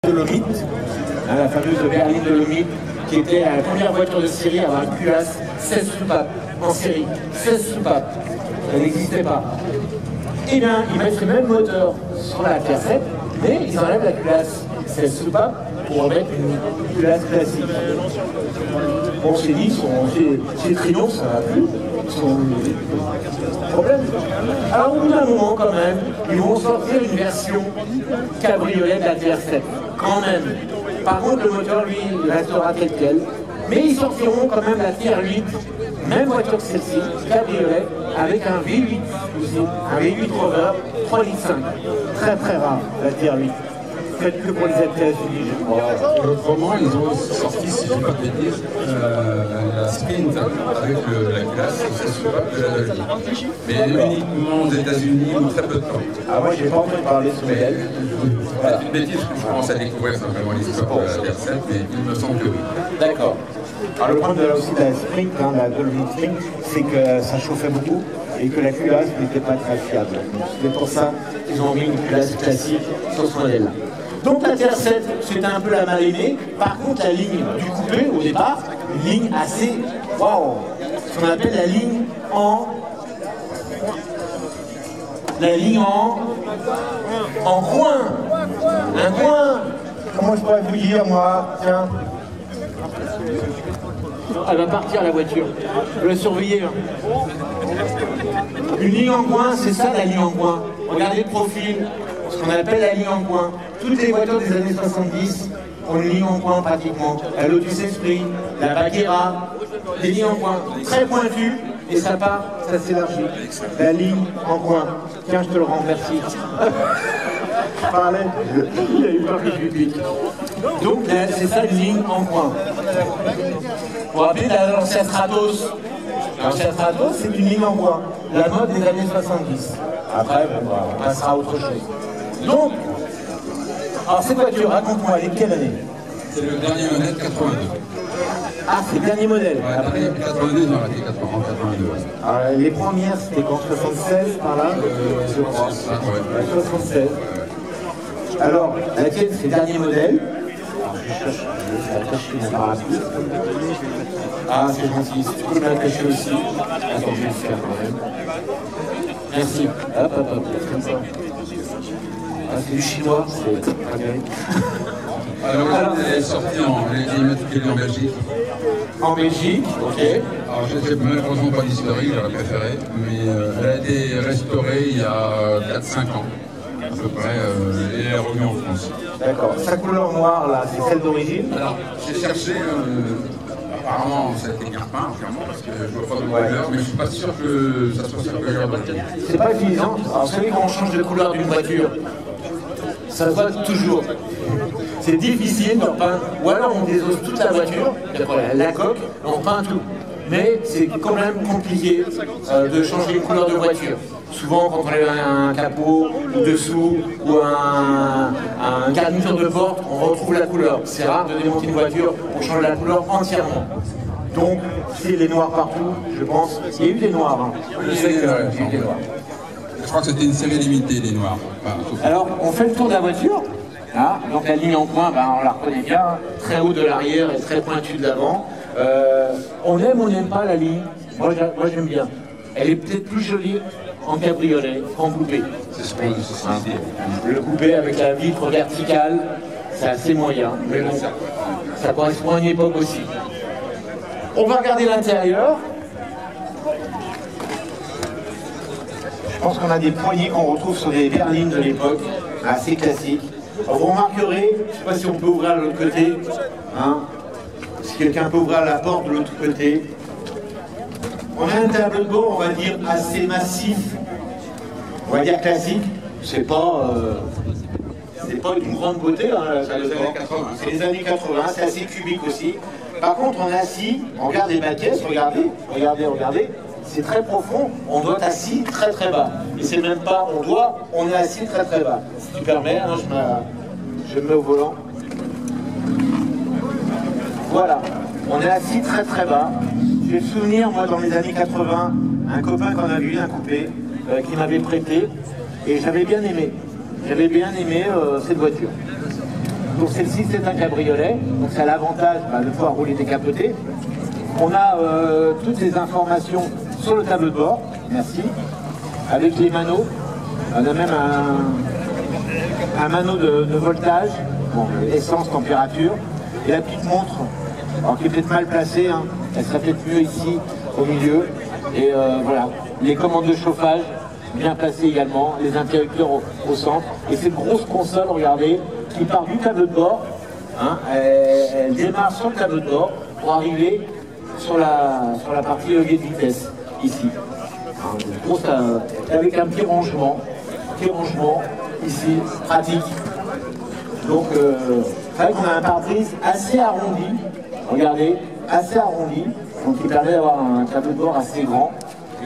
Dolomite, hein, la fameuse berline Dolomite, qui était la première voiture de série à avoir une culasse 16 soupapes en série. 16 soupapes. Ça n'existait pas. Eh bien, ils mettent le même moteur sur la TR7, mais ils enlèvent la culasse 16 soupapes pour remettre une culasse classique. On s'est dit, chez Triomphe, ça va plus. Problème. Alors au bout d'un moment quand même, ils vont sortir une version cabriolet de la TR7. Quand même. Par contre le moteur lui restera tel quel. Mais ils sortiront quand même la TR8, même voiture que celle-ci, cabriolet, avec un V8 aussi, un V8 Rover 3,5 litres. Très très rare la TR8. Peut-être que pour les États-Unis, je crois. Autrement, ils ont sorti, si je ne dis pas de bêtises, la Sprint avec la classe, c'est super de la Dolly. Mais uniquement aux États-Unis ou très peu de temps. Ah, moi, j'ai pas entendu parler de ce modèle. Voilà. C'est une bêtise que je commence à découvrir simplement l'histoire de la TR7, mais il me semble que oui. D'accord. Alors, le problème aussi de la Sprint, hein, la Dolly Sprint, c'est que ça chauffait beaucoup et que la culasse n'était pas très fiable. C'est pour ça qu'ils ont mis une culasse classique sur ce modèle-là. Donc la TR7, c'était un peu la mal aimée. Par contre, la ligne du coupé, au départ, une ligne assez... Waouh! Ce qu'on appelle la ligne en... La ligne en coin. Un coin. Comment je pourrais vous dire, moi? Tiens. Elle va partir, la voiture. Je vais la surveiller. Une ligne en coin, c'est ça, la ligne en coin. Regardez le profil. Ce qu'on appelle la ligne en coin. Toutes les voitures des années 70 ont une ligne en coin pratiquement. La Lotus Esprit, la Baguera, des lignes en coin très pointues et ça part, ça s'élargit. La ligne en coin. Tiens, je te le rends, merci. Je parlais, il a eu peur que je lui pique. Donc c'est ça une ligne en coin. Vous vous rappelez de l'ancien Stratos? L'ancien Stratos, c'est une ligne en coin. La mode des années 70. Après, bon, on passera à autre chose. Donc, alors cette voiture, raconte-moi, elle est de quelle année? C'est le dernier modèle 82. Ah, c'est le dernier modèle. Ouais, après 82, ils ont arrêté 82. Alors, les premières, c'était quand 76, par là je crois. Ouais, 76. Alors, la tienne, c'est le dernier modèle. Alors, je cherche une parapluie. Ah, c'est gentil. Si tu peux me la cacher aussi. Attends, je vais le faire quand même. Merci. Hop, hop, hop. Comme ça. Ah, c'est du chinois, c'est très bien. Alors, elle est sortie immatriculée en Belgique. En Belgique, ok. Alors, je sais malheureusement pas l'historique, j'aurais préféré, mais elle a été restaurée il y a 4-5 ans, à peu près, et elle est revenue en France. D'accord. Sa couleur noire, là, c'est celle d'origine? Alors, j'ai cherché, apparemment, ça a été bien peint, clairement, parce que je vois pas de couleur, mais je suis pas sûr que ça soit circulaire. C'est pas évident. Alors, vous savez, quand on change de couleur d'une voiture, ça se voit toujours. C'est difficile de repeindre, ou alors on désosse toute la voiture, la coque, on repeint tout. Mais c'est quand même compliqué de changer une couleur de voiture. Souvent, quand on a un capot ou dessous, ou un garniture de porte, on retrouve la couleur. C'est rare de démonter une voiture pour changer la couleur entièrement. Donc, s'il est noir partout, je pense, il y a eu des noirs. Hein. Je sais qu'il y a eu des noirs. Je crois que c'était une série limitée, les noirs. Enfin, alors, on fait le tour de la voiture. Ah, donc la ligne en coin, ben, on la reconnaît bien, très haut de l'arrière et très pointue de l'avant. On aime ou on n'aime pas la ligne. Moi j'aime bien. Elle est peut-être plus jolie en cabriolet qu'en coupé. C'est ce qu'on dit. Le coupé avec la vitre verticale, c'est assez moyen. Mais bon, ça correspond à une époque aussi. On va regarder l'intérieur. Je pense qu'on a des poignées qu'on retrouve sur des berlines de l'époque, assez classiques. Alors vous remarquerez, je ne sais pas si on peut ouvrir de l'autre côté, hein, si quelqu'un peut ouvrir la porte de l'autre côté. On a un tableau de bord, on va dire, assez massif, on va dire classique. C'est pas d'une grande beauté, hein, c'est les années 80, c'est assez cubique aussi. Par contre, on est assis, on regarde les maquettes, regardez. C'est très profond, on doit être assis très très bas. Et c'est même pas on est assis très très bas. Si tu permets, hein, je me mets au volant. Voilà, on est assis très très bas. J'ai le souvenir, moi, dans les années 80, un copain qu'on a vu, un coupé, qui m'avait prêté, et j'avais bien aimé. J'avais bien aimé cette voiture. Donc celle-ci c'est un cabriolet, donc ça a l'avantage de pouvoir rouler décapoté. On a toutes les informations sur le tableau de bord, merci, avec les manos. On a même un manot de voltage, bon, essence, température, et la petite montre, alors qui est peut-être mal placée, hein, elle serait peut-être mieux ici au milieu. Et voilà, les commandes de chauffage bien placées également, les interrupteurs au centre. Et cette grosse console, regardez, qui part du tableau de bord, hein, elle démarre sur le tableau de bord pour arriver sur la partie levier de vitesse, ici. Hein, grosse, avec un petit rangement ici, pratique. Donc, c'est vrai qu'on a un pare-brise assez arrondi, regardez, assez arrondi, donc qui permet d'avoir un tableau de bord assez grand.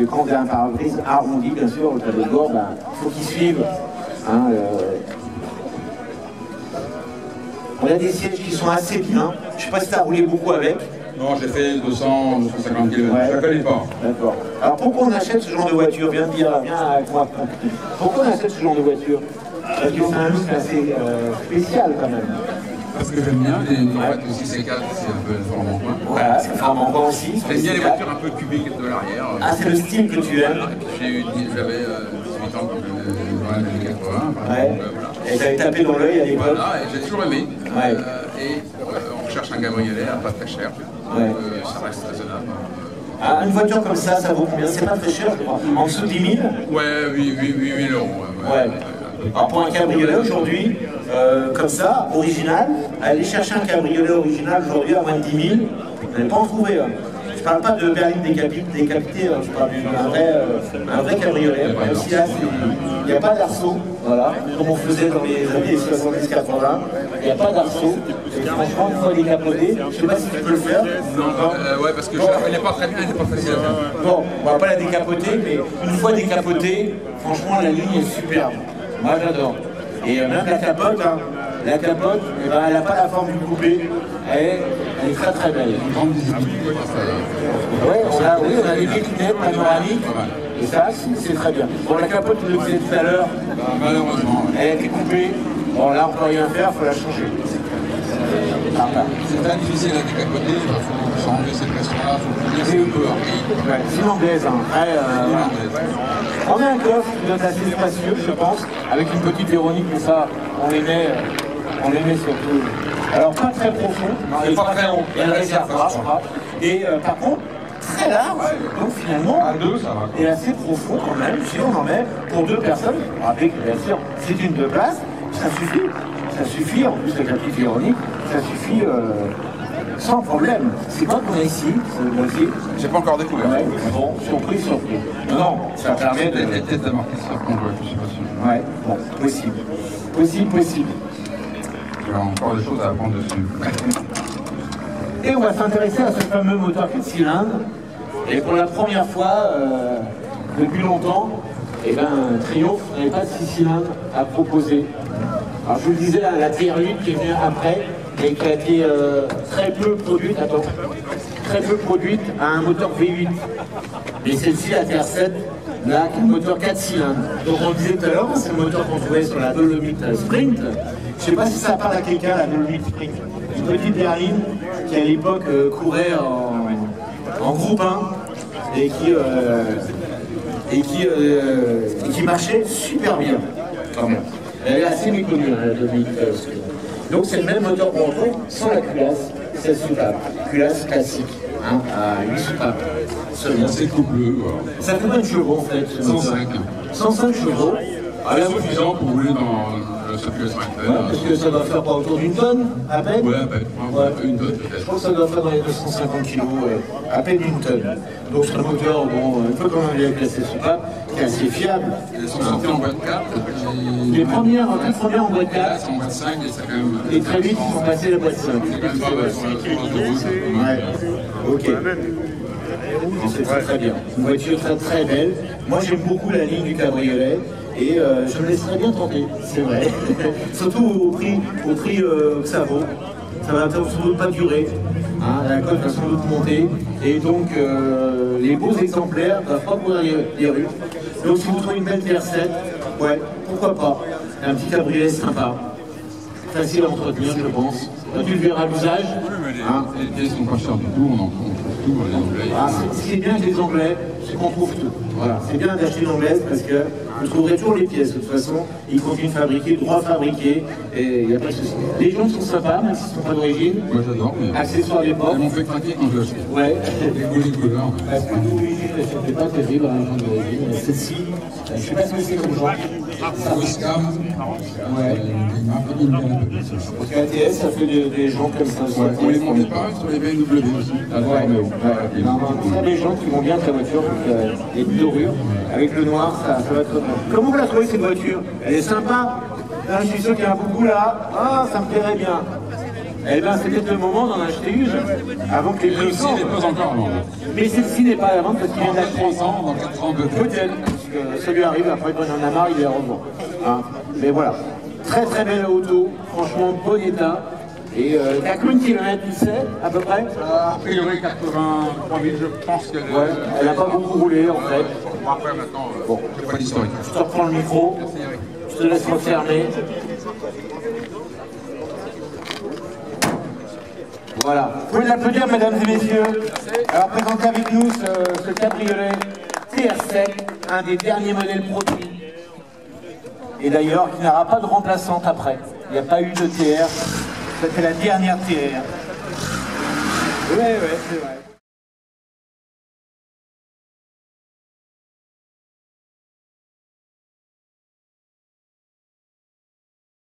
Et quand on a un pare-brise arrondi, bien sûr, le tableau de bord, il faut qu'il suive. Hein, on a des sièges qui sont assez bien. Je ne sais pas si tu as roulé beaucoup avec. Non, j'ai fait 200, 250 km. Ouais. Je ne connais pas. D'accord. Alors pourquoi on achète ce genre de voiture? Viens me dire, viens avec moi. Pourquoi on achète ce genre de voiture? Parce que c'est un look assez spécial quand même. Parce que j'aime bien les boîtes aussi C4, c'est un peu le format en coin. Voilà, c'est le format en coin aussi. J'aime bien les voitures un peu cubiques de l'arrière. Ah, c'est le style que tu aimes. J'avais 18 ans dans les années 80. Ouais. Et tu avais tapé dans l'œil à l'époque. Voilà, et j'ai toujours aimé. Ouais. Et on recherche un cabriolet, pas très cher. Ouais. Ça reste raisonnable. Ah, une voiture comme ça vaut combien? C'est pas très cher, je crois. En dessous de 10 000? Ouais, 8 000 euros. Ouais. Alors pour un cabriolet aujourd'hui, comme ça, original, aller chercher un cabriolet original aujourd'hui à moins de 10 000, vous n'allez pas en trouver. Hein. Je ne parle pas de berline décapitée, je parle d'un vrai cabriolet. Même si là, il n'y a pas d'arceau, voilà, comme on faisait dans les années 70-80, il n'y a pas d'arceau. Et franchement, une fois décapoté, je ne sais pas si tu peux le faire. Non, ouais, parce que elle n'est pas très bien, elle n'est pas facile à faire. Bon, on ne va pas la décapoter, mais une fois décapotée, franchement, la ligne est superbe. Moi, j'adore. Et même la capote, hein, elle n'a pas la forme du coupé. Elle est très très belle. Grande visibilité. Ouais, on a des lunettes panoramiques. Et ça, c'est très bien. Bon, la capote, je le disais tout à l'heure, malheureusement, elle a été coupée. Bon, là, on ne peut rien faire, il faut la changer. C'est très difficile à décapoter, il faut changer ces pressions-là, il faut bien c'est un peu archaïque. C'est une anglaise, hein. On a un coffre qui doit être assez spacieux, je pense, avec une petite Véronique, mais ça, on les met surtout. Alors, pas très profond, et pas très haut. Il y a un réservoir. Et par contre, très large, donc finalement, à deux, ça va. Et assez profond quand même, si on en met pour 2 personnes. Rappelez que bien sûr, c'est une 2 places, ça suffit. Ça suffit, en plus avec la petite Véronique, ça suffit sans problème. C'est quoi qu'on a ici, ce J'ai pas encore découvert. Ouais, bon, surprise. Non, ça permet de... Les têtes d'amortisseur qu'on voit, je suis pas sûr. Ouais, bon, possible. J'ai encore des choses à apprendre dessus. Et on va s'intéresser à ce fameux moteur 4 cylindres. Et pour la première fois, depuis longtemps, Triomphe n'avait pas de 6 cylindres à proposer. Alors je vous le disais, la TR8 qui est venue après, et qui a été très peu produite à un moteur V8. Mais celle-ci, la TR7, là, qui est un moteur 4 cylindres. Donc on le disait tout à l'heure, c'est le moteur qu'on trouvait sur la Dolomite Sprint. Je ne sais pas si ça parle à quelqu'un, la Dolomite Sprint. Une petite berline qui à l'époque courait en groupe 1 et qui marchait super bien quand même. Elle est assez méconnue, la Dolomite Sprint. Donc c'est le même moteur qu'on retrouve sans la culasse, 16 soupapes, culasse classique, hein, à 8 soupapes seulement. C'est coupleux, voilà. Ça fait combien de chevaux en fait? 105. 105 chevaux. C'est suffisant pour rouler dans la circulation actuelle. Ouais, parce que ça doit faire pas autour d'une tonne, à peine? Ouais, à peine. Une tonne peut-être. Je pense que ça doit faire dans les 250 kg, à peine une tonne. Donc c'est un moteur, bon, une fois qu'on a bien classé soupapes, qui est assez fiable. Elles sont sorties en boîte 4. Les premières en boîte 4. En boîte 5 et ça quand même. Et très vite, ils sont passés à la boîte 5. C'est quand même pas sur l'autoroute. Ouais, ok. C'est très bien. Une voiture très belle. Moi j'aime beaucoup la ligne du cabriolet et je me laisserais bien tenter, c'est vrai. Surtout au prix que ça vaut. Ça va sans doute pas durer. Hein, la cote va sans doute monter. Et donc les beaux exemplaires ne doivent pas courir les rues. Donc si vous trouvez une belle TR7, ouais, pourquoi pas. Un petit cabriolet sympa. facile à entretenir, je pense. Quand tu le verras à l'usage. Hein, les pièces sont pas chères du tout, on trouve tout, les Anglais. Ah, ce qui est bien avec les Anglais, c'est qu'on trouve tout. Voilà. C'est bien d'acheter une anglaise parce que vous trouverez toujours les pièces. De toute façon, ils continuent de fabriquer, droit fabriqué, et il n'y a pas de souci. Les gens sont sympas, même s'ils ne sont pas d'origine. Moi j'adore, mais accessoires d'époque. elles m'ont fait craquer quand je l'ai acheté. Ouais. Les couleurs. Parce que d'origine, c'était pas terrible, hein, les gens d'origine. Mais celle-ci, je ne sais pas ce que c'est comme genre. Westcam, Ouais. Parce qu'à ATS, ça fait des gens comme ça. Ouais, on les montait pas sur les BMW aussi. Très belles gens qui vont bien avec la voiture, les dorures, avec le noir, ça va être bien. Comment vous la trouvez cette voiture? Elle est sympa. Là, je suis sûr qu'il y en a beaucoup là. Ah, ça me plairait bien. Eh bien, c'est peut-être le moment d'en acheter une, avant que les prix Celle-ci n'est pas encore à vendre. Mais celle-ci n'est pas à vendre parce qu'il vient d'acheter. Dans 3 ans, dans 4 ans peut-être. Peut-être, parce que ça lui arrive, après quand il en a marre, il les revend. Hein. Mais voilà, très très belle auto, franchement bon état. Et t'as combien de kilomètres, tu sais, à peu près? A priori 83 000, je pense qu'elle est... Ouais, elle n'a pas beaucoup roulé en fait. Bon, après maintenant, Bon, je pas l'historique. je te reprends le micro, je te laisse refermer. Voilà. Vous pouvez l'applaudir, mesdames et messieurs. Alors, présentez avec nous ce cabriolet TR7, un des derniers modèles produits. Et d'ailleurs, qui n'aura pas de remplaçante après. Il n'y a pas eu de TR. C'était la dernière TR. Ouais, c'est vrai.